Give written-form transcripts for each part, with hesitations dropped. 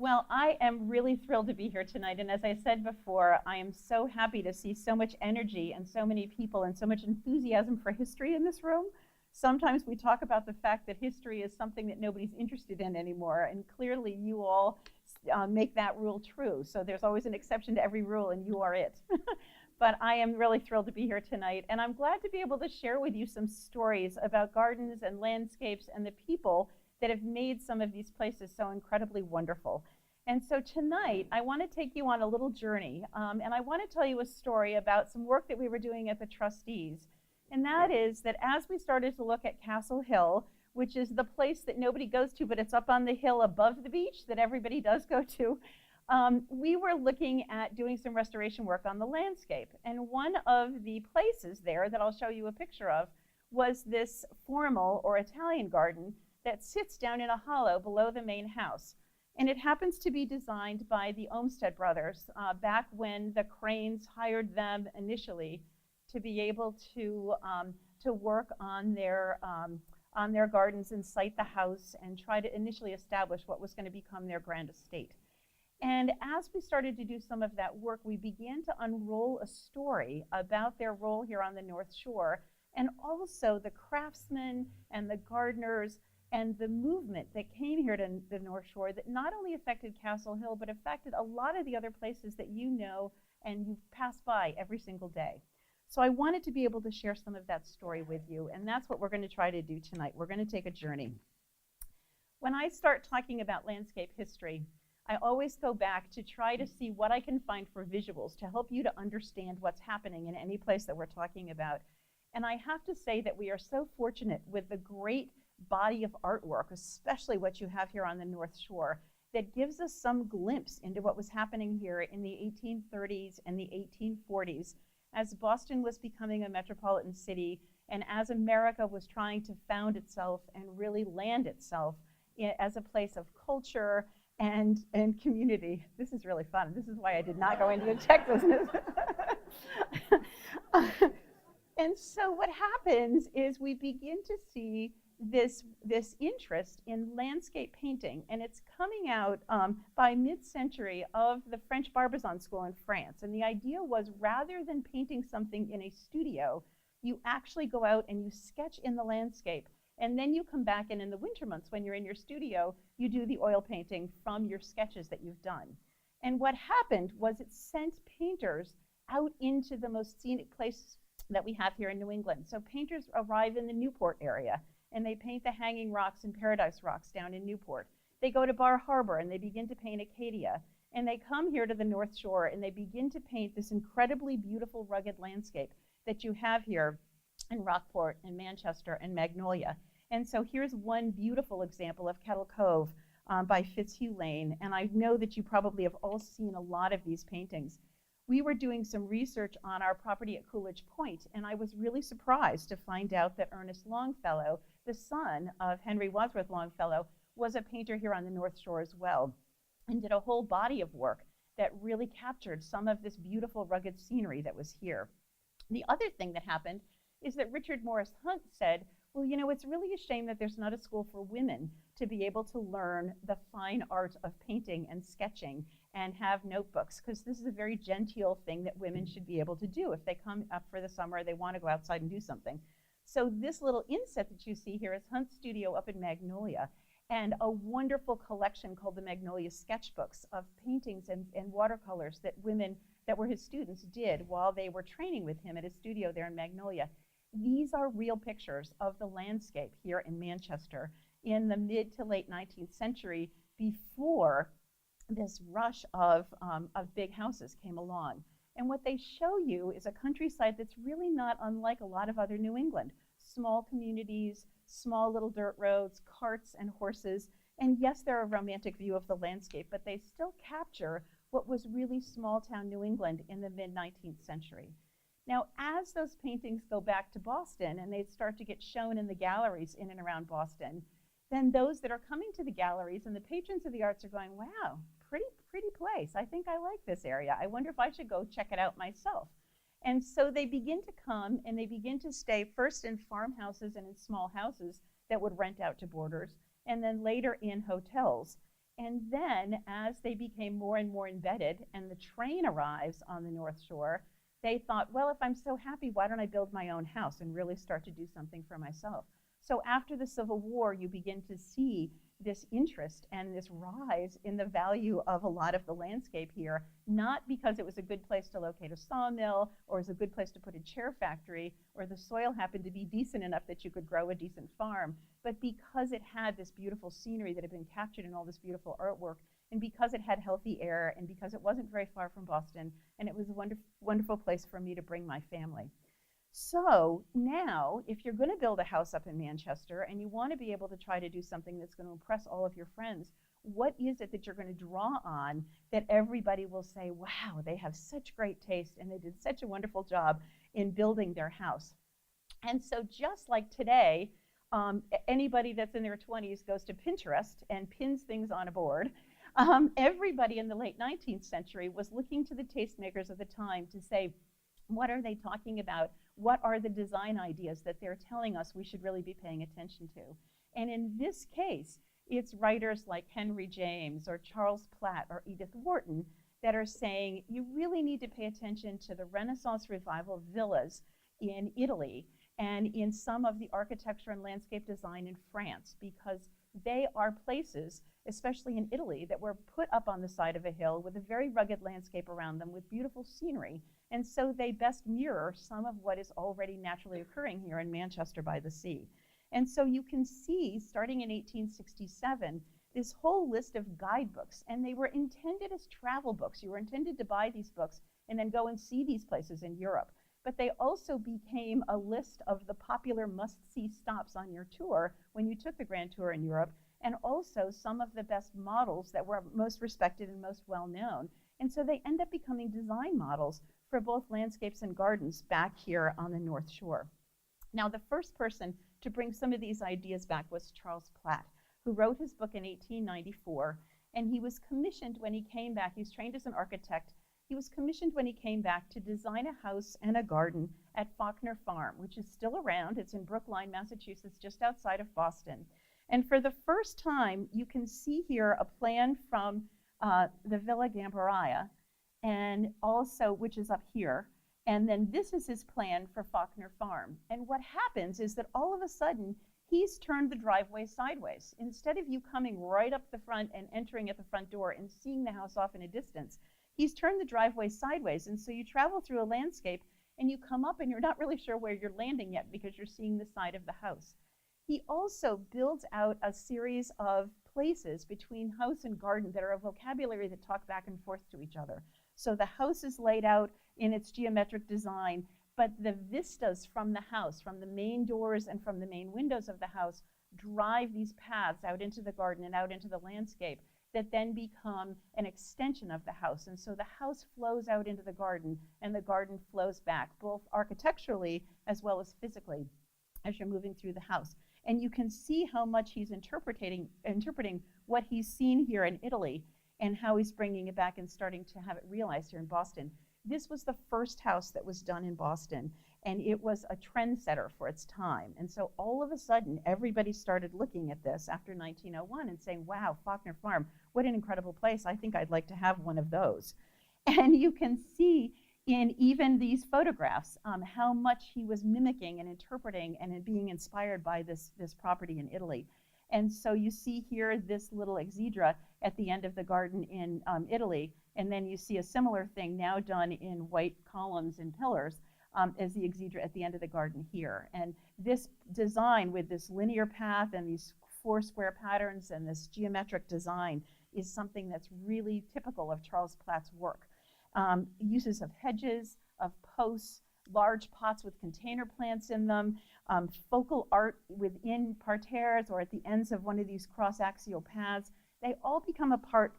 Well, I am really thrilled to be here tonight. And as I said before, I am so happy to see so much energy and so many people and so much enthusiasm for history in this room. Sometimes we talk about the fact that history is something that nobody's interested in anymore. And clearly you all make that rule true. So there's always an exception to every rule, and you are it. But I am really thrilled to be here tonight. And I'm glad to be able to share with you some stories about gardens and landscapes and the people that have made some of these places so incredibly wonderful. And so tonight, I want to take you on a little journey, and I want to tell you a story about some work that we were doing at the Trustees. And that is that as we started to look at Castle Hill, which is the place that nobody goes to, but it's up on the hill above the beach that everybody does go to, we were looking at doing some restoration work on the landscape. And one of the places there that I'll show you a picture of was this formal or Italian garden that sits down in a hollow below the main house. And it happens to be designed by the Olmsted brothers back when the Cranes hired them initially to be able to work on their gardens and site the house and try to initially establish what was going to become their grand estate. And as we started to do some of that work, we began to unroll a story about their role here on the North Shore, and also the craftsmen and the gardeners and the movement that came here to the North Shore that not only affected Castle Hill, but affected a lot of the other places that you know and you pass by every single day. So I wanted to be able to share some of that story with you, and that's what we're going to try to do tonight. We're going to take a journey. When I start talking about landscape history, I always go back to try to see what I can find for visuals to help you to understand what's happening in any place that we're talking about. And I have to say that we are so fortunate with the great body of artwork, especially what you have here on the North Shore, that gives us some glimpse into what was happening here in the 1830s and the 1840s as Boston was becoming a metropolitan city and as America was trying to found itself and really land itself as a place of culture and community. This is really fun. This is why I did not go into the tech business. And so what happens is we begin to see this interest in landscape painting, and it's coming out by mid-century of the French Barbizon School in France. And the idea was, rather than painting something in a studio, you actually go out and you sketch in the landscape, and then you come back, and in the winter months when you're in your studio, you do the oil painting from your sketches that you've done. And what happened was it sent painters out into the most scenic place that we have here in New England. So painters arrive in the Newport area, and they paint the Hanging Rocks and Paradise Rocks down in Newport. They go to Bar Harbor and they begin to paint Acadia. And they come here to the North Shore and they begin to paint this incredibly beautiful rugged landscape that you have here in Rockport and Manchester and Magnolia. And so here's one beautiful example of Kettle Cove by Fitzhugh Lane. And I know that you probably have all seen a lot of these paintings. We were doing some research on our property at Coolidge Point, and I was really surprised to find out that Ernest Longfellow, the son of Henry Wadsworth Longfellow, was a painter here on the North Shore as well, and did a whole body of work that really captured some of this beautiful rugged scenery that was here. The other thing that happened is that Richard Morris Hunt said, well, you know, it's really a shame that there's not a school for women to be able to learn the fine art of painting and sketching and have notebooks, because this is a very genteel thing that women should be able to do. If they come up for the summer, they want to go outside and do something. So this little inset that you see here is Hunt's studio up in Magnolia, and a wonderful collection called the Magnolia Sketchbooks of paintings and watercolors that women that were his students did while they were training with him at his studio there in Magnolia. These are real pictures of the landscape here in Manchester in the mid to late 19th century, before this rush of big houses came along. And what they show you is a countryside that's really not unlike a lot of other New England. Small communities, small little dirt roads, carts and horses. And yes, they're a romantic view of the landscape, but they still capture what was really small town New England in the mid-19th century. Now, as those paintings go back to Boston and they start to get shown in the galleries in and around Boston, then those that are coming to the galleries and the patrons of the arts are going, wow, pretty place. I think I like this area. I wonder if I should go check it out myself. And so they begin to come and they begin to stay first in farmhouses and in small houses that would rent out to boarders, and then later in hotels. And then as they became more and more embedded and the train arrives on the North Shore, they thought, well, if I'm so happy, why don't I build my own house and really start to do something for myself? So after the Civil War, you begin to see this interest and this rise in the value of a lot of the landscape here, not because it was a good place to locate a sawmill or was a good place to put a chair factory or the soil happened to be decent enough that you could grow a decent farm, but because it had this beautiful scenery that had been captured in all this beautiful artwork, and because it had healthy air, and because it wasn't very far from Boston, and it was a wonderful place for me to bring my family. So now, if you're going to build a house up in Manchester and you want to be able to try to do something that's going to impress all of your friends, what is it that you're going to draw on that everybody will say, wow, they have such great taste and they did such a wonderful job in building their house? And so just like today, anybody that's in their 20s goes to Pinterest and pins things on a board, everybody in the late 19th century was looking to the tastemakers of the time to say, what are they talking about? What are the design ideas that they're telling us we should really be paying attention to? And in this case, it's writers like Henry James or Charles Platt or Edith Wharton that are saying you really need to pay attention to the Renaissance revival villas in Italy and in some of the architecture and landscape design in France, because they are places, especially in Italy, that were put up on the side of a hill with a very rugged landscape around them with beautiful scenery. And so they best mirror some of what is already naturally occurring here in Manchester by the sea. And so you can see, starting in 1867, this whole list of guidebooks, and they were intended as travel books. You were intended to buy these books and then go and see these places in Europe. But they also became a list of the popular must-see stops on your tour when you took the Grand Tour in Europe, and also some of the best models that were most respected and most well-known. And so they end up becoming design models for both landscapes and gardens back here on the North Shore. Now, the first person to bring some of these ideas back was Charles Platt, who wrote his book in 1894, and he was commissioned when he came back. He was trained as an architect. He was commissioned when he came back to design a house and a garden at Faulkner Farm, which is still around. It's in Brookline, Massachusetts, just outside of Boston. And for the first time, you can see here a plan from the Villa Gambaria, and also, which is up here. And then this is his plan for Faulkner Farm. And what happens is that all of a sudden, he's turned the driveway sideways. Instead of you coming right up the front and entering at the front door and seeing the house off in a distance, he's turned the driveway sideways. And so you travel through a landscape and you come up and you're not really sure where you're landing yet because you're seeing the side of the house. He also builds out a series of places between house and garden that are a vocabulary that talk back and forth to each other. So the house is laid out in its geometric design, but the vistas from the house, from the main doors and from the main windows of the house, drive these paths out into the garden and out into the landscape that then become an extension of the house. And so the house flows out into the garden and the garden flows back, both architecturally as well as physically, as you're moving through the house. And you can see how much he's interpreting what he's seen here in Italy and how he's bringing it back and starting to have it realized here in Boston. This was the first house that was done in Boston, and it was a trendsetter for its time. And so all of a sudden, everybody started looking at this after 1901 and saying, wow, Faulkner Farm, what an incredible place. I think I'd like to have one of those. And you can see in even these photographs how much he was mimicking and interpreting and being inspired by this property in Italy. And so you see here this little exedra at the end of the garden in Italy, and then you see a similar thing now done in white columns and pillars as the exedra at the end of the garden here. And this design with this linear path and these 4 square patterns and this geometric design is something that's really typical of Charles Platt's work. Uses of hedges, of posts, large pots with container plants in them, focal art within parterres or at the ends of one of these cross-axial paths. They all become a part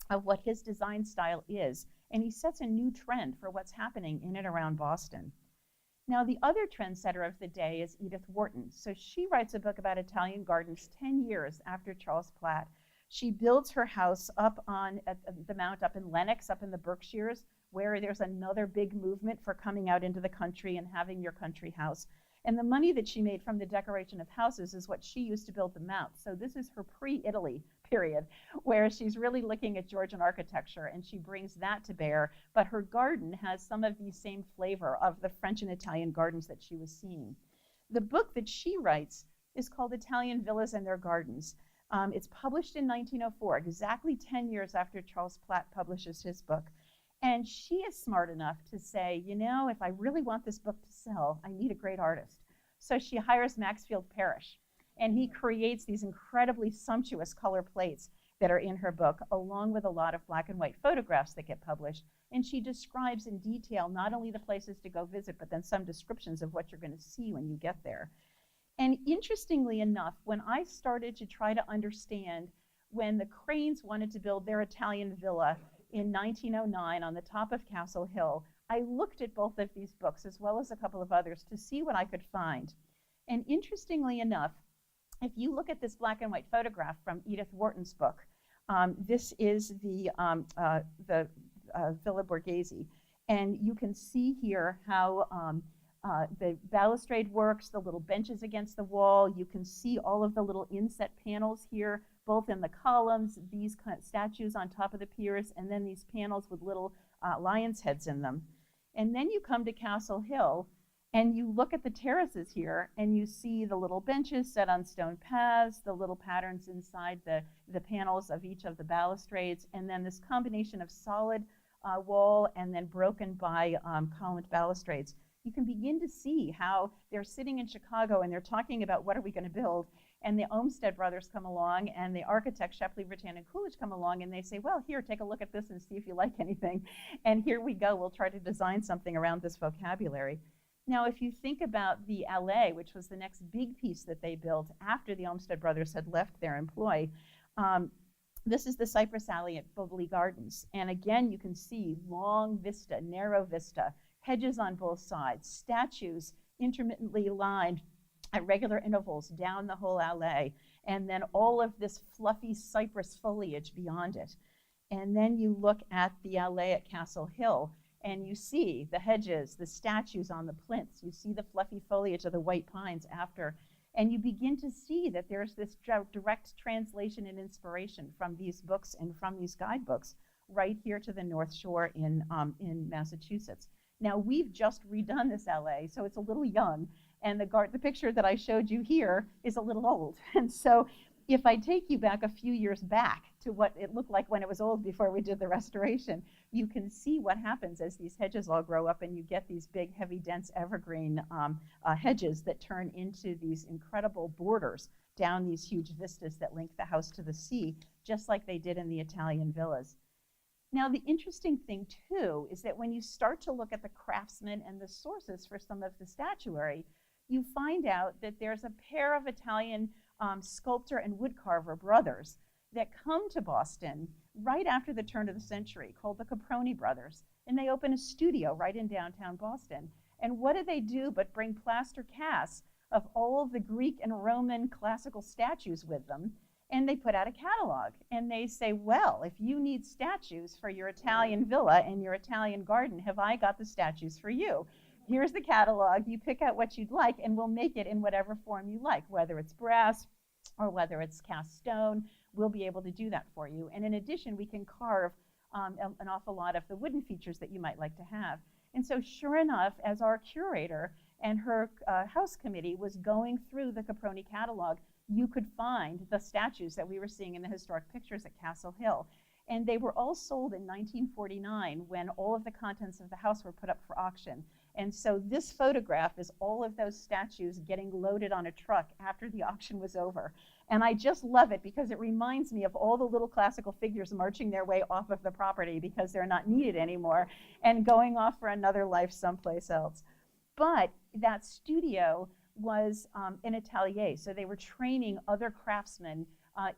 of what his design style is, and he sets a new trend for what's happening in and around Boston. Now, the other trendsetter of the day is Edith Wharton. So she writes a book about Italian gardens 10 years after Charles Platt. She builds her house up on the mount up in Lenox, up in the Berkshires, where there's another big movement for coming out into the country and having your country house. And the money that she made from the decoration of houses is what she used to build the mount. So this is her pre-Italy period, where she's really looking at Georgian architecture and she brings that to bear, but her garden has some of the same flavor of the French and Italian gardens that she was seeing. The book that she writes is called Italian Villas and Their Gardens. It's published in 1904, exactly 10 years after Charles Platt publishes his book. And she is smart enough to say, you know, if I really want this book to sell, I need a great artist. So she hires Maxfield Parrish, and he creates these incredibly sumptuous color plates that are in her book, along with a lot of black and white photographs that get published. And she describes in detail not only the places to go visit, but then some descriptions of what you're going to see when you get there. And interestingly enough, when I started to try to understand when the Cranes wanted to build their Italian villa in 1909 on the top of Castle Hill, I looked at both of these books, as well as a couple of others, to see what I could find. And interestingly enough, if you look at this black and white photograph from Edith Wharton's book, this is the Villa Borghese. And you can see here how the balustrade works, the little benches against the wall. You can see all of the little inset panels here, both in the columns, these kind of statues on top of the piers, and then these panels with little lion's heads in them. And then you come to Castle Hill, and you look at the terraces here, and you see the little benches set on stone paths, the little patterns inside the panels of each of the balustrades, and then this combination of solid wall and then broken by columned balustrades. You can begin to see how they're sitting in Chicago and they're talking about what are we going to build, and the Olmsted brothers come along and the architects Shepley, Rattan, and Coolidge come along and they say, well, here, take a look at this and see if you like anything. And here we go, we'll try to design something around this vocabulary. Now, if you think about the allée, which was the next big piece that they built after the Olmsted brothers had left their employ, this is the Cypress Alley at Boboli Gardens. And again, you can see long vista, narrow vista, hedges on both sides, statues intermittently lined at regular intervals down the whole allée, and then all of this fluffy cypress foliage beyond it. And then you look at the allée at Castle Hill, and you see the hedges, the statues on the plinths, you see the fluffy foliage of the white pines after, and you begin to see that there's this direct translation and inspiration from these books and from these guidebooks right here to the North Shore in Massachusetts. Now, we've just redone this alley, so it's a little young, and the picture that I showed you here is a little old. And so if I take you back a few years back to what it looked like when it was old before we did the restoration, you can see what happens as these hedges all grow up and you get these big, heavy, dense evergreen hedges that turn into these incredible borders down these huge vistas that link the house to the sea, just like they did in the Italian villas. Now, the interesting thing, too, is that when you start to look at the craftsmen and the sources for some of the statuary, you find out that there's a pair of Italian sculptor and woodcarver brothers that come to Boston right after the turn of the century, called the Caproni brothers. And they open a studio right in downtown Boston. And what do but bring plaster casts of all of the Greek and Roman classical statues with them. And they put out a catalog, and they say, well, if you need statues for your Italian villa and your Italian garden, have I got the statues for you? Here's the catalog, you pick out what you'd like, and we'll make it in whatever form you like, whether it's brass or whether it's cast stone, we'll be able to do that for you. And in addition, we can carve an awful lot of the wooden features that you might like to have. And so sure enough, as our curator and her house committee was going through the Caproni catalog, you could find the statues that we were seeing in the historic pictures at Castle Hill. And they were all sold in 1949 when all of the contents of the house were put up for auction. And so this photograph is all of those statues getting loaded on a truck after the auction was over. And I just love it because it reminds me of all the little classical figures marching their way off of the property because they're not needed anymore and going off for another life someplace else. But that studio was an atelier, so they were training other craftsmen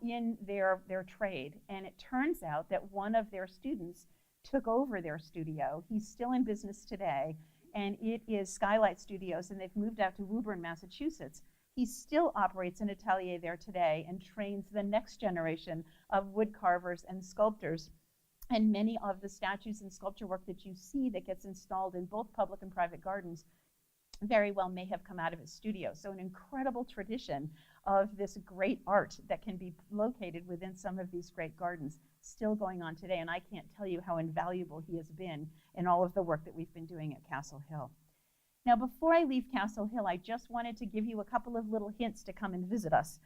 in their trade. And it turns out that one of their students took over their studio. He's still in business today, and it is Skylight Studios, and they've moved out to Woburn, Massachusetts. He still operates an atelier there today and trains the next generation of wood carvers and sculptors. And many of the statues and sculpture work that you see that gets installed in both public and private gardens very well may have come out of his studio. So an incredible tradition of this great art that can be located within some of these great gardens still going on today. And I can't tell you how invaluable he has been in all of the work that we've been doing at Castle Hill. Now, before I leave Castle Hill, I just wanted to give you a couple of little hints to come and visit us.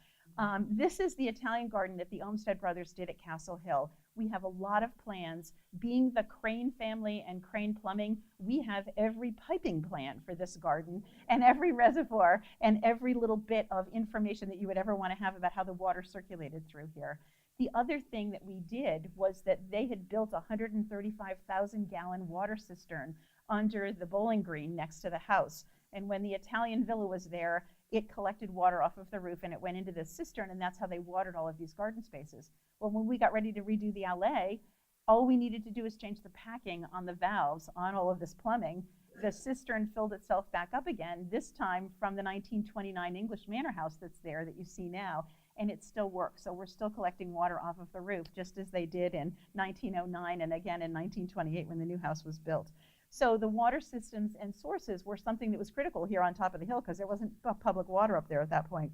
This is the Italian garden that the Olmsted brothers did at Castle Hill. We have a lot of plans. Being the Crane family and Crane Plumbing, we have every piping plan for this garden and every reservoir and every little bit of information that you would ever want to have about how the water circulated through here. The other thing that we did was that they had built a 135,000-gallon water cistern under the bowling green next to the house. And when the Italian villa was there, it collected water off of the roof and it went into this cistern, and that's how they watered all of these garden spaces. Well, when we got ready to redo the alley, all we needed to do was change the packing on the valves on all of this plumbing. The cistern filled itself back up again, this time from the 1929 English manor house that's there that you see now, and it still works. So we're still collecting water off of the roof, just as they did in 1909 and again in 1928 when the new house was built. So the water systems and sources were something that was critical here on top of the hill because there wasn't public water up there at that point.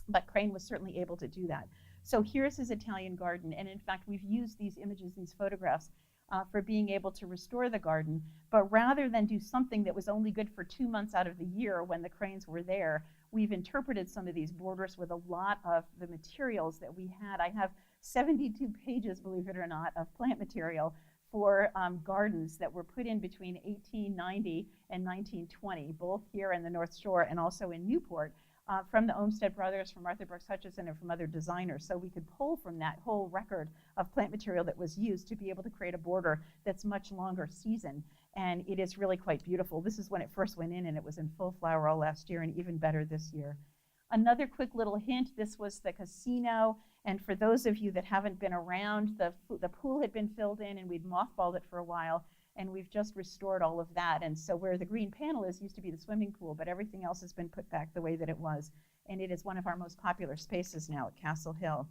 But Crane was certainly able to do that. So here's his Italian garden. And in fact, we've used these images, these photographs, for being able to restore the garden. But rather than do something that was only good for 2 months out of the year when the Cranes were there, we've interpreted some of these borders with a lot of the materials that we had. I have 72 pages, believe it or not, of plant material for gardens that were put in between 1890 and 1920, both here in the North Shore and also in Newport, from the Olmsted brothers, from Arthur Brooks Hutchison, and from other designers. So we could pull from that whole record of plant material that was used to be able to create a border that's much longer season. And it is really quite beautiful. This is when it first went in, and it was in full flower all last year, and even better this year. Another quick little hint, this was the casino. And for those of you that haven't been around, the pool had been filled in and we'd mothballed it for a while, and we've just restored all of that. And so where the green panel is used to be the swimming pool, but everything else has been put back the way that it was. And it is one of our most popular spaces now at Castle Hill.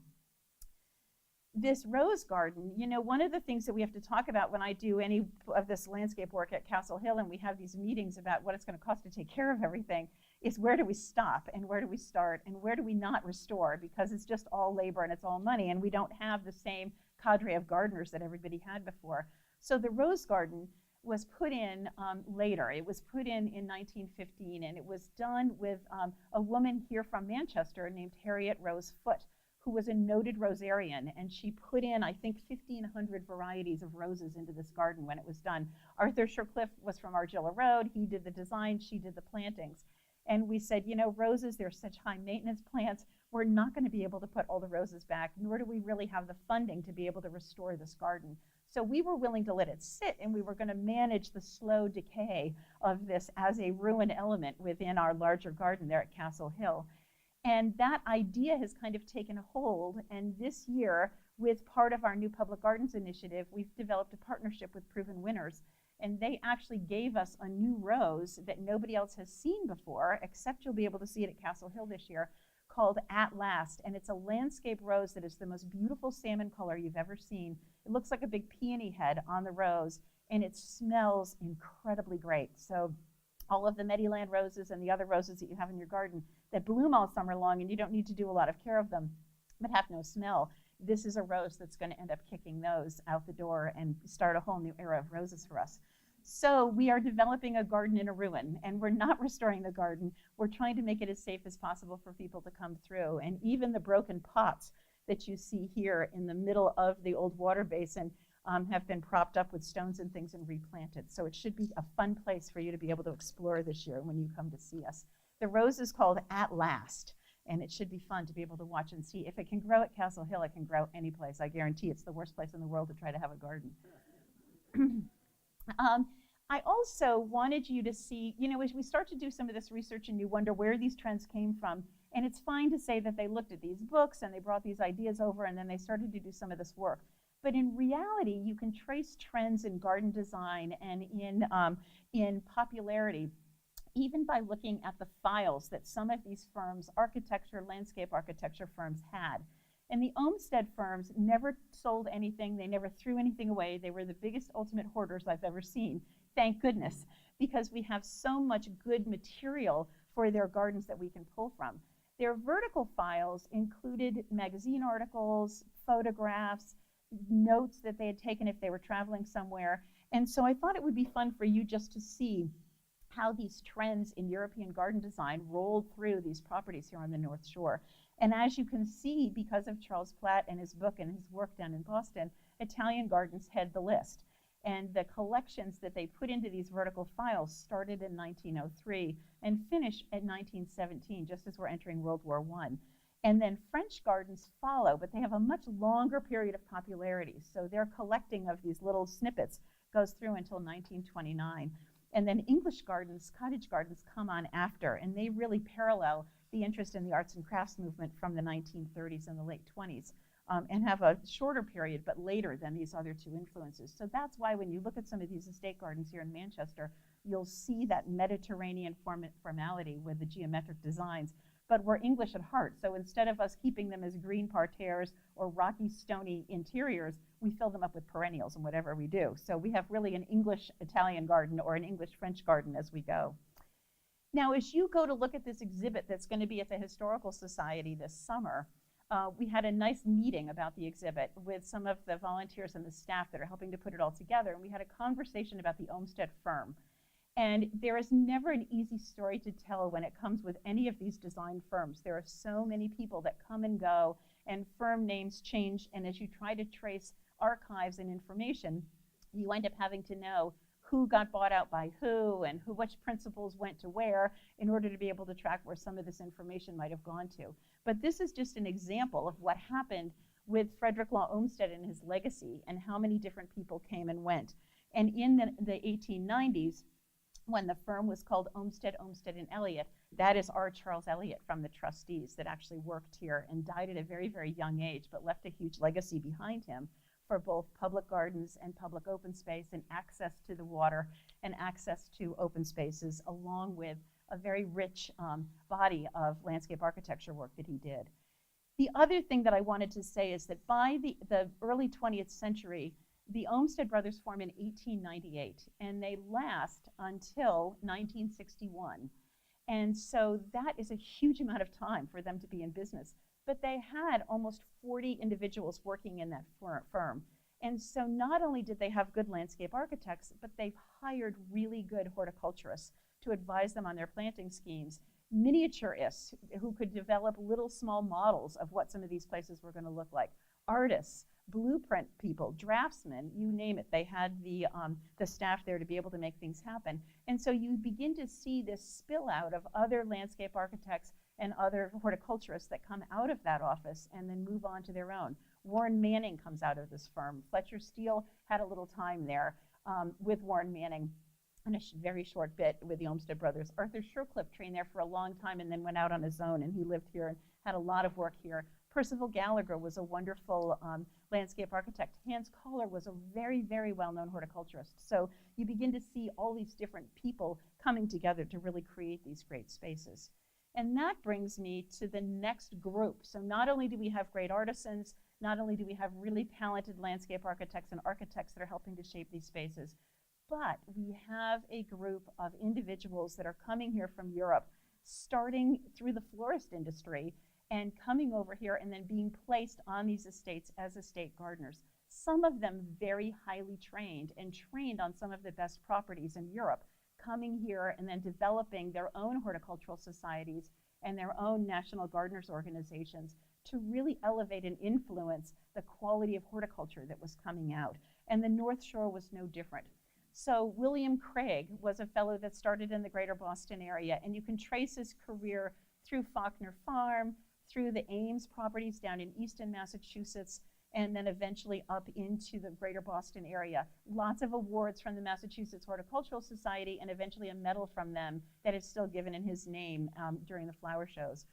This rose garden, you know, one of the things that we have to talk about when I do any of this landscape work at Castle Hill and we have these meetings about what it's going to cost to take care of everything, is where do we stop and where do we start and where do we not restore, because it's just all labor and it's all money and we don't have the same cadre of gardeners that everybody had before. So the rose garden was put in later. It was put in 1915, and it was done with a woman here from Manchester named Harriet Rose Foote, who was a noted rosarian, and she put in, I think, 1,500 varieties of roses into this garden when it was done. Arthur Shercliffe was from Argilla Road. He did the design, she did the plantings. And we said, you know, roses, they're such high maintenance plants. We're not going to be able to put all the roses back, nor do we really have the funding to be able to restore this garden. So we were willing to let it sit, and we were going to manage the slow decay of this as a ruin element within our larger garden there at Castle Hill. And that idea has kind of taken a hold, and this year, with part of our new Public Gardens initiative, we've developed a partnership with Proven Winners, and they actually gave us a new rose that nobody else has seen before, except you'll be able to see it at Castle Hill this year, called At Last, and it's a landscape rose that is the most beautiful salmon color you've ever seen. It looks like a big peony head on the rose, and it smells incredibly great. So all of the Meadowland roses and the other roses that you have in your garden that bloom all summer long and you don't need to do a lot of care of them but have no smell, this is a rose that's going to end up kicking those out the door and start a whole new era of roses for us. So we are developing a garden in a ruin, and we're not restoring the garden. We're trying to make it as safe as possible for people to come through. And even the broken pots that you see here in the middle of the old water basin have been propped up with stones and things and replanted. So it should be a fun place for you to be able to explore this year when you come to see us. The rose is called At Last, and it should be fun to be able to watch and see. If it can grow at Castle Hill, it can grow any place. I guarantee it's the worst place in the world to try to have a garden. I also wanted you to see, you know, as we start to do some of this research and you wonder where these trends came from, and it's fine to say that they looked at these books and they brought these ideas over and then they started to do some of this work. But in reality, you can trace trends in garden design and in popularity, even by looking at the files that some of these firms, landscape architecture firms had. And the Olmsted firms never sold anything. They never threw anything away. They were the biggest ultimate hoarders I've ever seen. Thank goodness, because we have so much good material for their gardens that we can pull from. Their vertical files included magazine articles, photographs, notes that they had taken if they were traveling somewhere. And so I thought it would be fun for you just to see how these trends in European garden design rolled through these properties here on the North Shore. And as you can see, because of Charles Platt and his book and his work down in Boston, Italian gardens head the list. And the collections that they put into these vertical files started in 1903 and finished at 1917, just as we're entering World War I. And then French gardens follow, but they have a much longer period of popularity. So their collecting of these little snippets goes through until 1929. And then English gardens, cottage gardens, come on after, and they really parallel the interest in the arts and crafts movement from the 1930s and the late 20s. And have a shorter period, but later than these other two influences. So that's why when you look at some of these estate gardens here in Manchester, you'll see that Mediterranean formality with the geometric designs, but we're English at heart. So instead of us keeping them as green parterres or rocky, stony interiors, we fill them up with perennials in whatever we do. So we have really an English-Italian garden or an English-French garden as we go. Now, as you go to look at this exhibit that's going to be at the Historical Society this summer, we had a nice meeting about the exhibit with some of the volunteers and the staff that are helping to put it all together. And we had a conversation about the Olmsted firm. And there is never an easy story to tell when it comes with any of these design firms. There are so many people that come and go, and firm names change. And as you try to trace archives and information, you end up having to know who got bought out by who and which principals went to where in order to be able to track where some of this information might have gone to. But this is just an example of what happened with Frederick Law Olmsted and his legacy and how many different people came and went. And in the 1890s, when the firm was called Olmsted, and Elliott, that is our Charles Elliott from the Trustees that actually worked here and died at a very, very young age, but left a huge legacy behind him for both public gardens and public open space and access to the water and access to open spaces, along with a very rich body of landscape architecture work that he did. The other thing that I wanted to say is that by the early 20th century, the Olmsted brothers form in 1898, and they last until 1961. And so that is a huge amount of time for them to be in business. But they had almost 40 individuals working in that firm. And so not only did they have good landscape architects, but they've hired really good horticulturists to advise them on their planting schemes, miniaturists who could develop little small models of what some of these places were going to look like, artists, blueprint people, draftsmen, you name it. They had the staff there to be able to make things happen. And so you begin to see this spill out of other landscape architects and other horticulturists that come out of that office and then move on to their own. Warren Manning comes out of this firm. Fletcher Steele had a little time there with Warren Manning and a very short bit with the Olmsted brothers. Arthur Shercliffe trained there for a long time and then went out on his own, and he lived here and had a lot of work here. Percival Gallagher was a wonderful landscape architect. Hans Kohler was a very, very well-known horticulturist. So you begin to see all these different people coming together to really create these great spaces. And that brings me to the next group. So not only do we have great artisans, not only do we have really talented landscape architects and architects that are helping to shape these spaces, but we have a group of individuals that are coming here from Europe, starting through the florist industry and coming over here and then being placed on these estates as estate gardeners. Some of them very highly trained and trained on some of the best properties in Europe, coming here and then developing their own horticultural societies and their own national gardeners organizations to really elevate and influence the quality of horticulture that was coming out. And the North Shore was no different. So William Craig was a fellow that started in the greater Boston area, and you can trace his career through Faulkner Farm, through the Ames properties down in Easton, Massachusetts, and then eventually up into the greater Boston area. Lots of awards from the Massachusetts Horticultural Society, and eventually a medal from them that is still given in his name during the flower shows.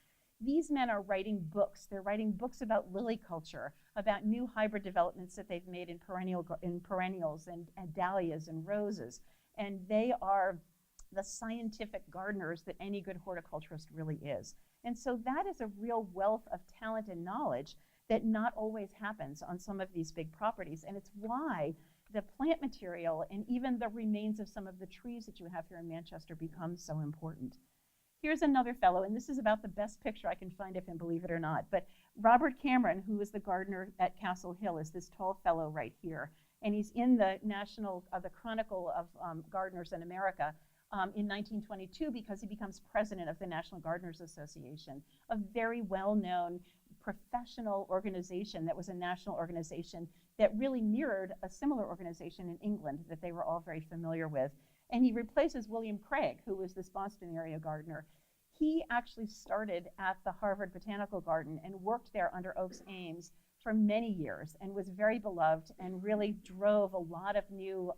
These men are writing books. They're writing books about lily culture, about new hybrid developments that they've made in perennials and dahlias and roses. And they are the scientific gardeners that any good horticulturist really is. And so that is a real wealth of talent and knowledge that not always happens on some of these big properties. And it's why the plant material and even the remains of some of the trees that you have here in Manchester become so important. Here's another fellow, and this is about the best picture I can find of him, believe it or not. But Robert Cameron, who was the gardener at Castle Hill, is this tall fellow right here. And he's in the the Chronicle of Gardeners in America in 1922 because he becomes president of the National Gardeners Association, a very well-known professional organization that was a national organization that really mirrored a similar organization in England that they were all very familiar with. And he replaces William Craig, who was this Boston area gardener. He actually started at the Harvard Botanical Garden and worked there under Oakes Ames for many years and was very beloved and really drove a lot of new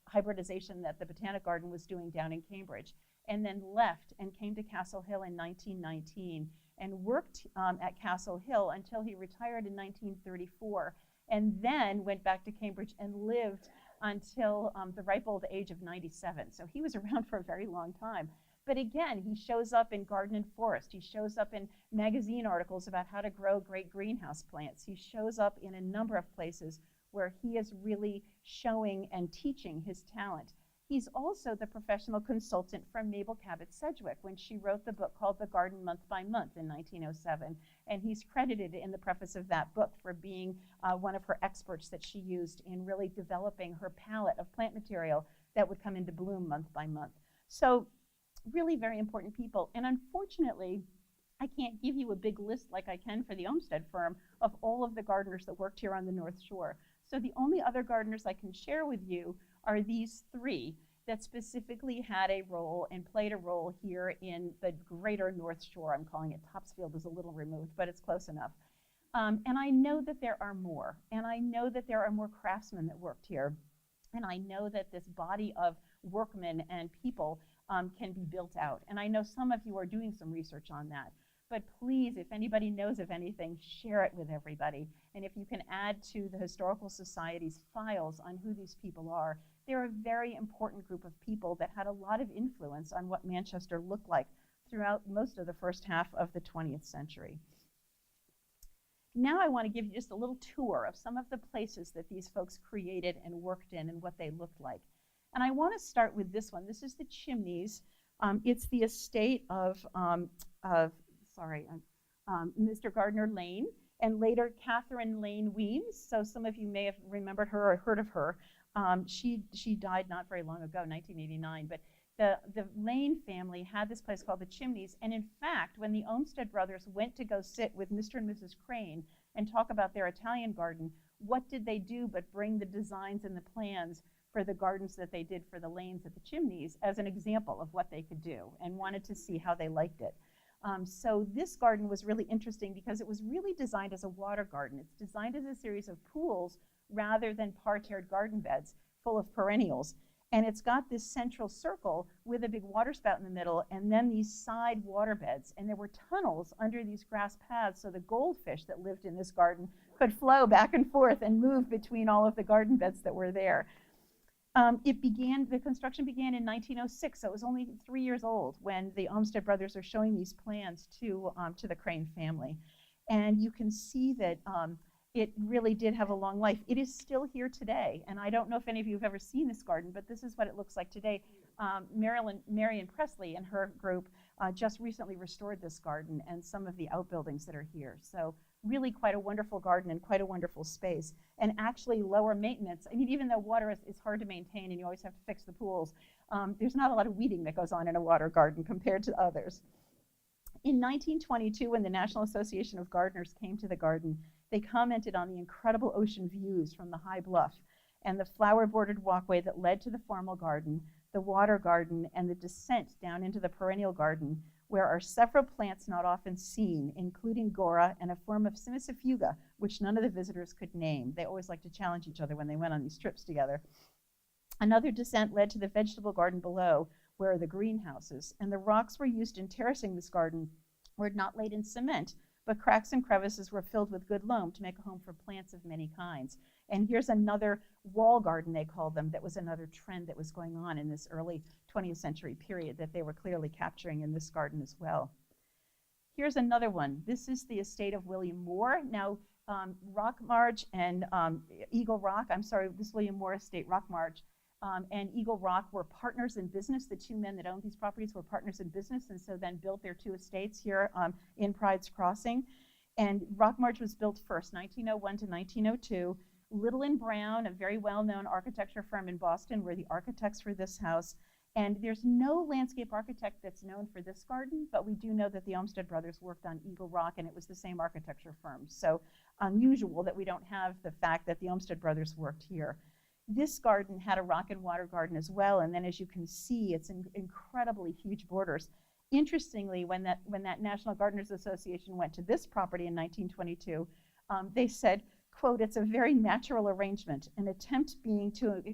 hybridization that the Botanic Garden was doing down in Cambridge, and then left and came to Castle Hill in 1919 and worked at Castle Hill until he retired in 1934, and then went back to Cambridge and lived until the ripe old age of 97. So he was around for a very long time. But again, he shows up in Garden and Forest. He shows up in magazine articles about how to grow great greenhouse plants. He shows up in a number of places where he is really showing and teaching his talent. He's also the professional consultant for Mabel Cabot Sedgwick when she wrote the book called The Garden Month by Month in 1907. And he's credited in the preface of that book for being one of her experts that she used in really developing her palette of plant material that would come into bloom month by month. So really very important people. And unfortunately, I can't give you a big list like I can for the Olmsted firm of all of the gardeners that worked here on the North Shore. So the only other gardeners I can share with you are these three that specifically had a role and played a role here in the greater North Shore. I'm calling it Topsfield, is a little removed, but it's close enough. And I know that there are more. And I know that there are more craftsmen that worked here. And I know that this body of workmen and people can be built out. And I know some of you are doing some research on that. But please, if anybody knows of anything, share it with everybody. And if you can add to the Historical Society's files on who these people are, they're a very important group of people that had a lot of influence on what Manchester looked like throughout most of the first half of the 20th century. Now I want to give you just a little tour of some of the places that these folks created and worked in and what they looked like. And I want to start with this one. This is the Chimneys. It's the estate of Mr. Gardner Lane, and later Catherine Lane Weems. So some of you may have remembered her or heard of her. She died not very long ago, 1989. But the Lane family had this place called the Chimneys. And in fact, when the Olmsted brothers went to go sit with Mr. and Mrs. Crane and talk about their Italian garden, what did they do but bring the designs and the plans for the gardens that they did for the Lanes at the Chimneys as an example of what they could do, and wanted to see how they liked it. So this garden was really interesting because it was really designed as a water garden. It's designed as a series of pools rather than parterred garden beds full of perennials. And it's got this central circle with a big water spout in the middle, and then these side water beds. And there were tunnels under these grass paths so the goldfish that lived in this garden could flow back and forth and move between all of the garden beds that were there. The construction began in 1906, so it was only 3 years old when the Olmsted brothers are showing these plans to the Crane family. And you can see that it really did have a long life. It is still here today, and I don't know if any of you have ever seen this garden, but this is what it looks like today. Marion Presley and her group just recently restored this garden and some of the outbuildings that are here. So really quite a wonderful garden and quite a wonderful space, and actually lower maintenance. I mean, even though water is hard to maintain and you always have to fix the pools, there's not a lot of weeding that goes on in a water garden compared to others. In 1922, when the National Association of Gardeners came to the garden, they commented on the incredible ocean views from the high bluff and the flower-bordered walkway that led to the formal garden, the water garden, and the descent down into the perennial garden, where are several plants not often seen, including gora and a form of cimicifuga, which none of the visitors could name. They always liked to challenge each other when they went on these trips together. Another descent led to the vegetable garden below, where are the greenhouses, and the rocks were used in terracing this garden were not laid in cement, but cracks and crevices were filled with good loam to make a home for plants of many kinds. And here's another wall garden, they called them, that was another trend that was going on in this early 20th century period that they were clearly capturing in this garden as well. Here's another one. This is the estate of William Moore. Now, Rock March and Eagle Rock, I'm sorry, this William Morris Estate, Rock March, and Eagle Rock were partners in business. The two men that owned these properties were partners in business, and so then built their two estates here in Pride's Crossing. And Rock March was built first, 1901 to 1902. Little and Brown, a very well-known architecture firm in Boston, were the architects for this house. And there's no landscape architect that's known for this garden, but we do know that the Olmsted brothers worked on Eagle Rock, and it was the same architecture firm. So unusual that we don't have the fact that the Olmsted brothers worked here. This garden had a rock and water garden as well, and then as you can see, it's incredibly huge borders. Interestingly, when that National Gardeners Association went to this property in 1922, they said, quote, "It's a very natural arrangement, an attempt being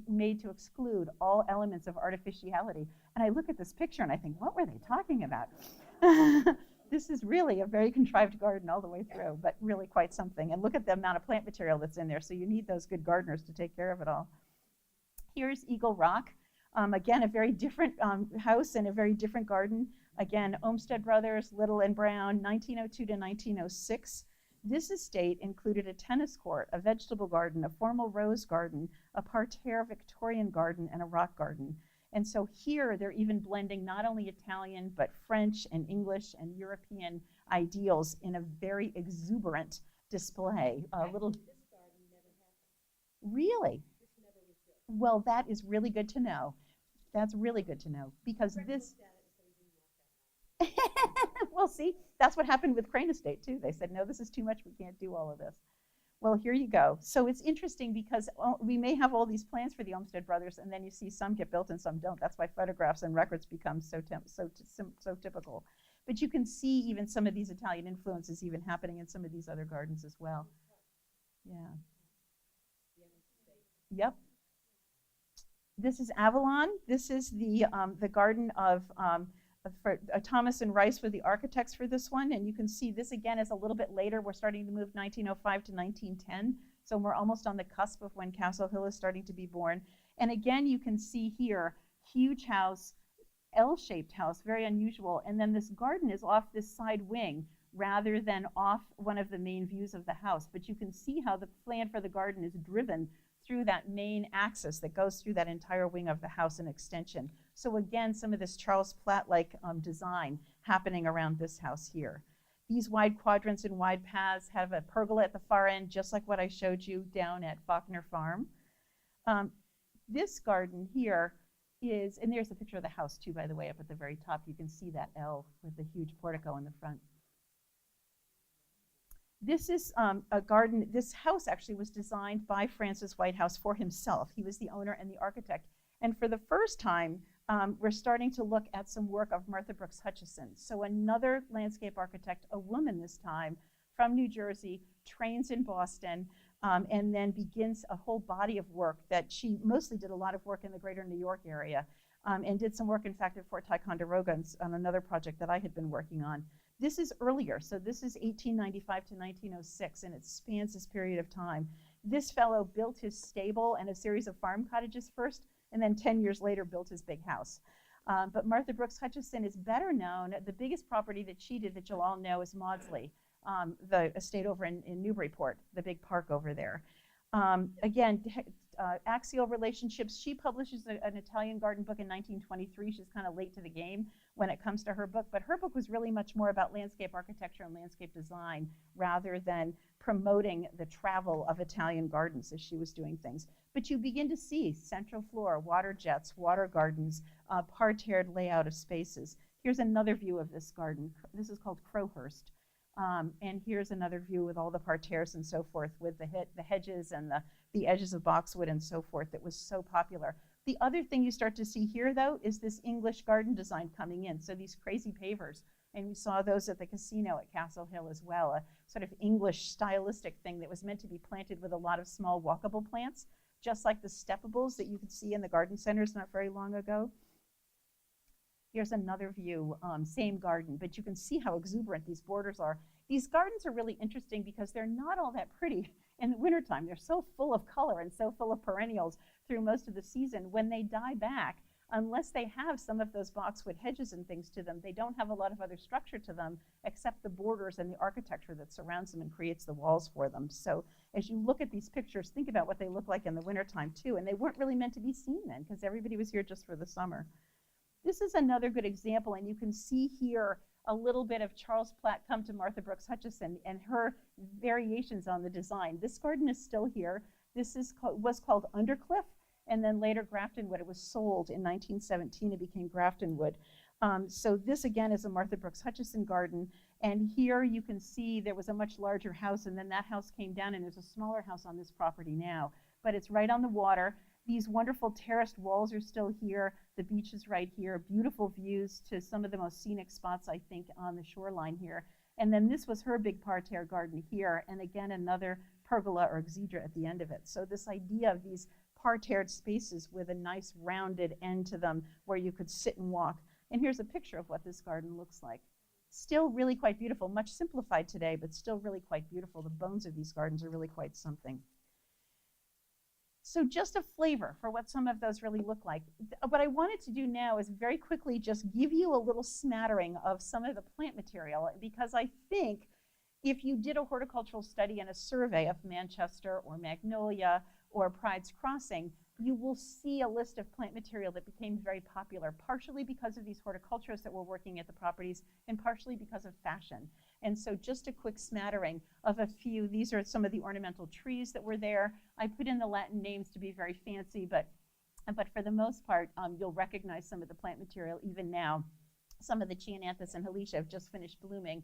made to exclude all elements of artificiality." And I look at this picture and I think, what were they talking about? This is really a very contrived garden all the way through, but really quite something. And look at the amount of plant material that's in there, so you need those good gardeners to take care of it all. Here's Eagle Rock. Again, a very different house and a very different garden. Again, Olmsted Brothers, Little and Brown, 1902 to 1906. This estate included a tennis court, a vegetable garden, a formal rose garden, a parterre Victorian garden, and a rock garden. And so here they're even blending not only Italian, but French and English and European ideals in a very exuberant display. This garden never happened. Really? This never was built. Well, that is really good to know. That's really good to know, because this, well, see, that's what happened with Crane Estate too. They said, no, this is too much, we can't do all of this. Well, here you go. So it's interesting because we may have all these plans for the Olmsted brothers, and then you see some get built and some don't. That's why photographs and records become so typical. But you can see even some of these Italian influences even happening in some of these other gardens as well. Yeah. Yep. This is Avalon. This is the garden of Thomas and Rice were the architects for this one, and you can see this again is a little bit later. We're starting to move 1905 to 1910, so we're almost on the cusp of when Castle Hill is starting to be born. And again, you can see here, huge house, L-shaped house, very unusual, and then this garden is off this side wing rather than off one of the main views of the house. But you can see how the plan for the garden is driven through that main axis that goes through that entire wing of the house and extension. So again, some of this Charles Platt-like design happening around this house here. These wide quadrants and wide paths have a pergola at the far end, just like what I showed you down at Faulkner Farm. This garden here is, and there's a picture of the house too, by the way, up at the very top. You can see that L with the huge portico in the front. This is a garden. This house actually was designed by Francis Whitehouse for himself. He was the owner and the architect. And for the first time, we're starting to look at some work of Martha Brooks Hutchison. So another landscape architect, a woman this time, from New Jersey, trains in Boston, and then begins a whole body of work that she mostly did a lot of work in the greater New York area, and did some work, in fact, at Fort Ticonderoga on another project that I had been working on. This is earlier, so this is 1895 to 1906, and it spans this period of time. This fellow built his stable and a series of farm cottages first, and then 10 years later built his big house. But Martha Brooks Hutchison is better known. The biggest property that she did that you'll all know is Maudsley, the estate over in Newburyport, the big park over there. Again, axial relationships. She publishes an Italian garden book in 1923. She's kind of late to the game when it comes to her book, but her book was really much more about landscape architecture and landscape design rather than promoting the travel of Italian gardens as she was doing things. But you begin to see central floor, water jets, water gardens, parterred layout of spaces. Here's another view of this garden. This is called Crowhurst. And here's another view with all the parterres and so forth with the hedges and the edges of boxwood and so forth that was so popular. The other thing you start to see here, though, is this English garden design coming in. So these crazy pavers. And we saw those at the casino at Castle Hill as well, a sort of English stylistic thing that was meant to be planted with a lot of small walkable plants, just like the steppables that you could see in the garden centers not very long ago. Here's another view, same garden, but you can see how exuberant these borders are. These gardens are really interesting because they're not all that pretty in the wintertime. They're so full of color and so full of perennials through most of the season. When they die back, unless they have some of those boxwood hedges and things to them, they don't have a lot of other structure to them except the borders and the architecture that surrounds them and creates the walls for them. So as you look at these pictures, think about what they look like in the wintertime too. And they weren't really meant to be seen then because everybody was here just for the summer. This is another good example, and you can see here a little bit of Charles Platt come to Martha Brooks Hutchison and her variations on the design. This garden is still here. This was called Undercliff, and then later Graftonwood. It was sold in 1917. It became Graftonwood. So this again is a Martha Brooks Hutchison garden, and here you can see there was a much larger house, and then that house came down, and there's a smaller house on this property now, but it's right on the water. These wonderful terraced walls are still here. The beach is right here. Beautiful views to some of the most scenic spots, I think, on the shoreline here. And then this was her big parterre garden here, and again another pergola or exedra at the end of it. So this idea of these parterred spaces with a nice rounded end to them where you could sit and walk. And here's a picture of what this garden looks like. Still really quite beautiful, much simplified today, but still really quite beautiful. The bones of these gardens are really quite something. So just a flavor for what some of those really look like. What I wanted to do now is very quickly just give you a little smattering of some of the plant material, because I think if you did a horticultural study and a survey of Manchester or Magnolia or Pride's Crossing, you will see a list of plant material that became very popular, partially because of these horticulturists that were working at the properties and partially because of fashion. And so just a quick smattering of a few. These are some of the ornamental trees that were there. I put in the Latin names to be very fancy, but for the most part, you'll recognize some of the plant material even now. Some of the Cheonanthus and Haletia have just finished blooming.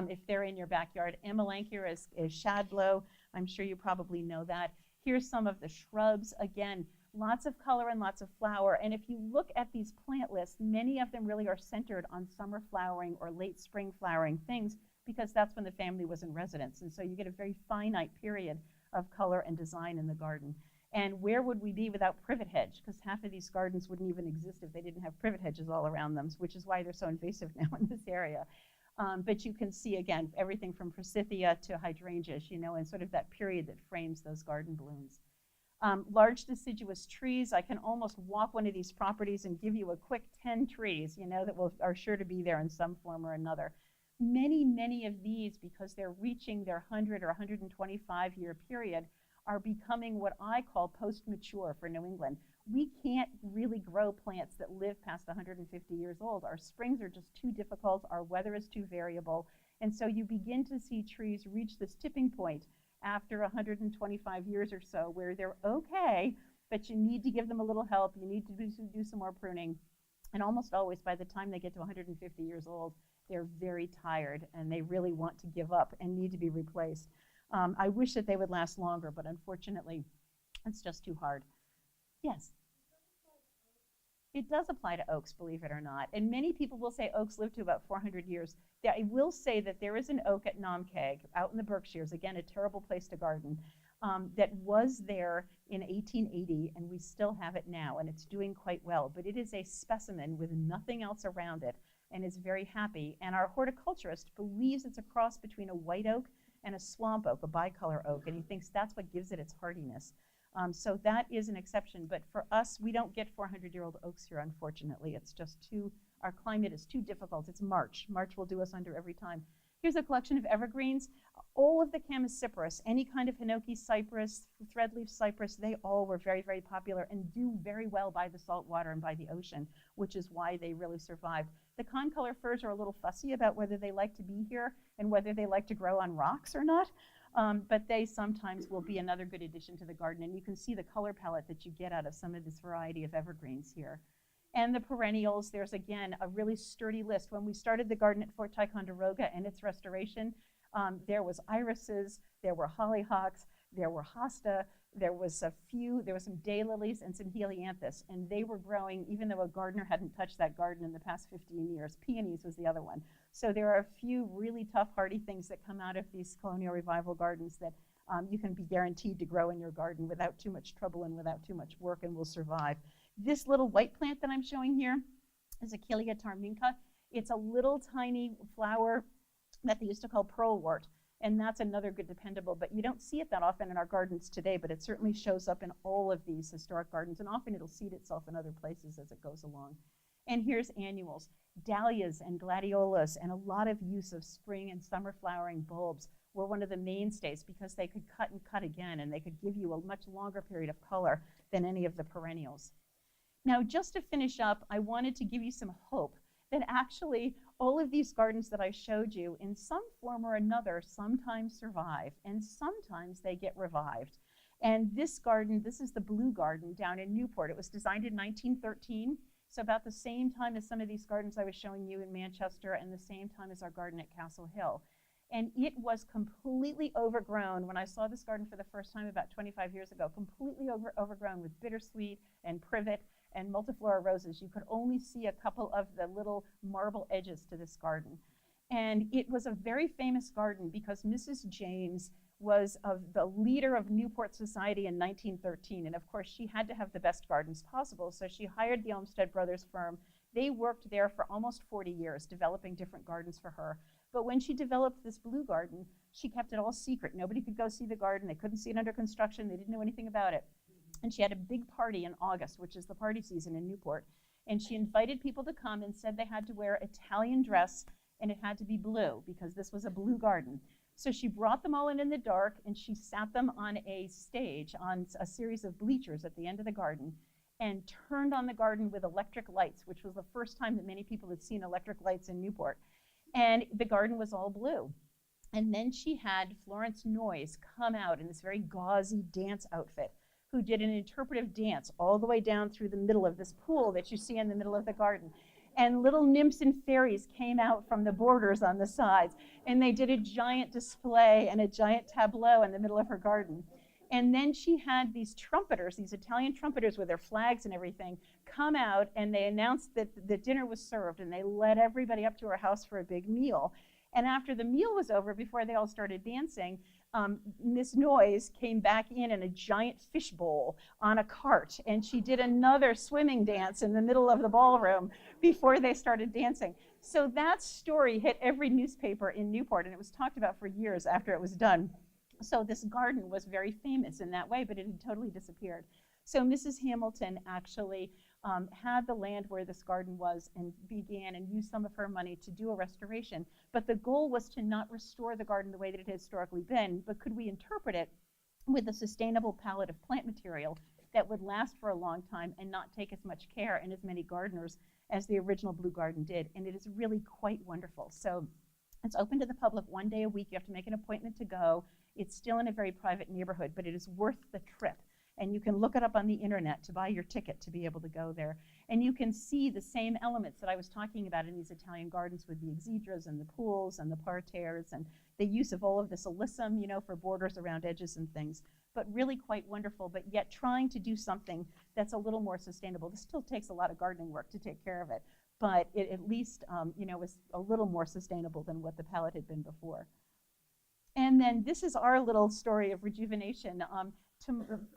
If they're in your backyard, Amelanchier is shadblow. I'm sure you probably know that. Here's some of the shrubs. Again, lots of color and lots of flower. And if you look at these plant lists, many of them really are centered on summer flowering or late spring flowering things, because that's when the family was in residence. And so you get a very finite period of color and design in the garden. And where would we be without privet hedge? Because half of these gardens wouldn't even exist if they didn't have privet hedges all around them, which is why they're so invasive now in this area. But you can see, again, everything from forsythia to hydrangeas, and sort of that period that frames those garden blooms. Large deciduous trees. I can almost walk one of these properties and give you a quick 10 trees, that are sure to be there in some form or another. Many, many of these, because they're reaching their 100 or 125-year period, are becoming what I call post-mature for New England. We can't really grow plants that live past 150 years old. Our springs are just too difficult. Our weather is too variable. And so you begin to see trees reach this tipping point after 125 years or so where they're okay, but you need to give them a little help. You need to do some more pruning. And almost always, by the time they get to 150 years old, they're very tired and they really want to give up and need to be replaced. I wish that they would last longer, but unfortunately, it's just too hard. Yes? It does apply to oaks, believe it or not. And many people will say oaks live to about 400 years. I will say that there is an oak at Nomkeg, out in the Berkshires, again, a terrible place to garden, that was there in 1880, and we still have it now, and it's doing quite well. But it is a specimen with nothing else around it, and is very happy. And our horticulturist believes it's a cross between a white oak and a swamp oak, a bicolor oak, and he thinks that's what gives it its hardiness. So that is an exception, but for us, we don't get 400-year-old oaks here, unfortunately. It's just our climate is too difficult. It's March. March will do us under every time. Here's a collection of evergreens. All of the Chamaecyparis, any kind of Hinoki cypress, threadleaf cypress, they all were very, very popular and do very well by the salt water and by the ocean, which is why they really survived. The concolor firs are a little fussy about whether they like to be here and whether they like to grow on rocks or not. But they sometimes will be another good addition to the garden. And you can see the color palette that you get out of some of this variety of evergreens here. And the perennials, there's again a really sturdy list. When we started the garden at Fort Ticonderoga and its restoration, there was irises, there were hollyhocks, there were hosta, there was some daylilies and some helianthus. And they were growing, even though a gardener hadn't touched that garden in the past 15 years. Peonies was the other one. So there are a few really tough, hardy things that come out of these colonial revival gardens that you can be guaranteed to grow in your garden without too much trouble and without too much work, and will survive. This little white plant that I'm showing here is Achillea tarminca. It's a little tiny flower that they used to call pearlwort. And that's another good dependable, but you don't see it that often in our gardens today, but it certainly shows up in all of these historic gardens, and often it'll seed itself in other places as it goes along. And here's annuals, dahlias and gladiolas, and a lot of use of spring and summer flowering bulbs were one of the mainstays because they could cut and cut again, and they could give you a much longer period of color than any of the perennials. Now, just to finish up, I wanted to give you some hope that actually all of these gardens that I showed you in some form or another sometimes survive, and sometimes they get revived. And this garden, this is the Blue Garden down in Newport. It was designed in 1913, so about the same time as some of these gardens I was showing you in Manchester and the same time as our garden at Castle Hill. And it was completely overgrown. When I saw this garden for the first time about 25 years ago, completely overgrown with bittersweet and privet and multiflora roses. You could only see a couple of the little marble edges to this garden. And it was a very famous garden because Mrs. James was the leader of Newport society in 1913. And of course, she had to have the best gardens possible. So she hired the Olmsted Brothers firm. They worked there for almost 40 years, developing different gardens for her. But when she developed this Blue Garden, she kept it all secret. Nobody could go see the garden. They couldn't see it under construction. They didn't know anything about it. And she had a big party in August, which is the party season in Newport. And she invited people to come and said they had to wear Italian dress and it had to be blue because this was a blue garden. So she brought them all in the dark and she sat them on a stage on a series of bleachers at the end of the garden and turned on the garden with electric lights, which was the first time that many people had seen electric lights in Newport. And the garden was all blue. And then she had Florence Noyes come out in this very gauzy dance outfit, who did an interpretive dance all the way down through the middle of this pool that you see in the middle of the garden. And little nymphs and fairies came out from the borders on the sides, and they did a giant display and a giant tableau in the middle of her garden. And then she had these trumpeters, these Italian trumpeters with their flags and everything, come out, and they announced that the dinner was served, and they led everybody up to her house for a big meal. And after the meal was over, before they all started dancing, Miss Noyes came back in a giant fish bowl on a cart, and she did another swimming dance in the middle of the ballroom before they started dancing. So that story hit every newspaper in Newport, and it was talked about for years after it was done. So this garden was very famous in that way, but it had totally disappeared. So Mrs. Hamilton actually had the land where this garden was and began and used some of her money to do a restoration. But the goal was to not restore the garden the way that it had historically been, but could we interpret it with a sustainable palette of plant material that would last for a long time and not take as much care and as many gardeners as the original Blue Garden did. And it is really quite wonderful. So it's open to the public 1 day a week. You have to make an appointment to go. It's still in a very private neighborhood, but it is worth the trip. And you can look it up on the internet to buy your ticket to be able to go there. And you can see the same elements that I was talking about in these Italian gardens with the exedras and the pools and the parterres and the use of all of this alyssum, you know, for borders around edges and things. But really quite wonderful, but yet trying to do something that's a little more sustainable. This still takes a lot of gardening work to take care of it, but it at least, you know, was a little more sustainable than what the palette had been before. And then this is our little story of rejuvenation.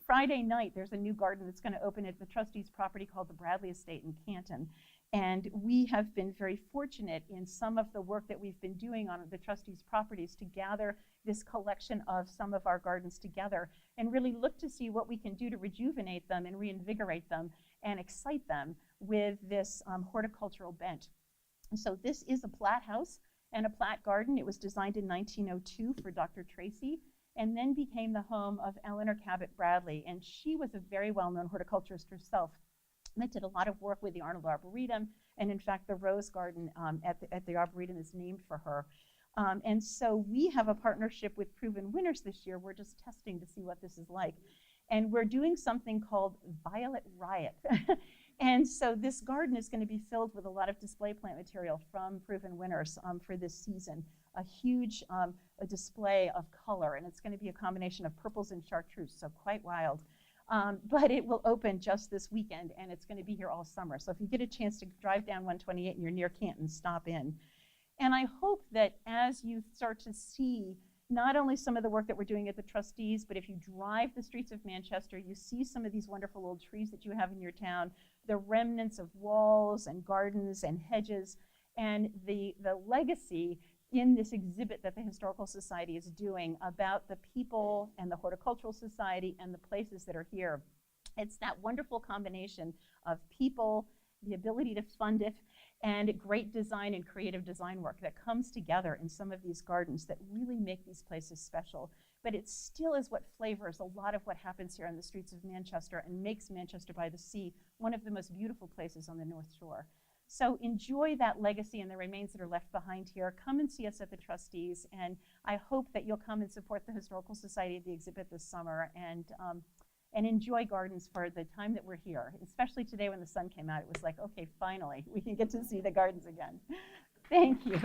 Friday night, there's a new garden that's going to open at the Trustees' property called the Bradley Estate in Canton. And we have been very fortunate in some of the work that we've been doing on the Trustees' properties to gather this collection of some of our gardens together and really look to see what we can do to rejuvenate them and reinvigorate them and excite them with this horticultural bent. And so this is a plat house and a plat garden. It was designed in 1902 for Dr. Tracy, and then became the home of Eleanor Cabot Bradley. And she was a very well-known horticulturist herself that did a lot of work with the Arnold Arboretum. And in fact, the Rose Garden at the Arboretum is named for her. And so we have a partnership with Proven Winners this year. We're just testing to see what this is like. And we're doing something called Violet Riot. And so this garden is going to be filled with a lot of display plant material from Proven Winners for this season. A huge a display of color, and it's going to be a combination of purples and chartreuse, so quite wild. But it will open just this weekend, and it's going to be here all summer. So if you get a chance to drive down 128 and you're near Canton, stop in. And I hope that as you start to see not only some of the work that we're doing at the Trustees, but if you drive the streets of Manchester, you see some of these wonderful old trees that you have in your town, the remnants of walls and gardens and hedges, and the legacy in this exhibit that the Historical Society is doing about the people and the Horticultural Society and the places that are here. It's that wonderful combination of people, the ability to fund it, and great design and creative design work that comes together in some of these gardens that really make these places special. But it still is what flavors a lot of what happens here on the streets of Manchester and makes Manchester by the Sea one of the most beautiful places on the North Shore. So enjoy that legacy and the remains that are left behind here. Come and see us at the Trustees, and I hope that you'll come and support the Historical Society at the exhibit this summer, and enjoy gardens for the time that we're here. Especially today when the sun came out, it was like, okay, finally, we can get to see the gardens again. Thank you.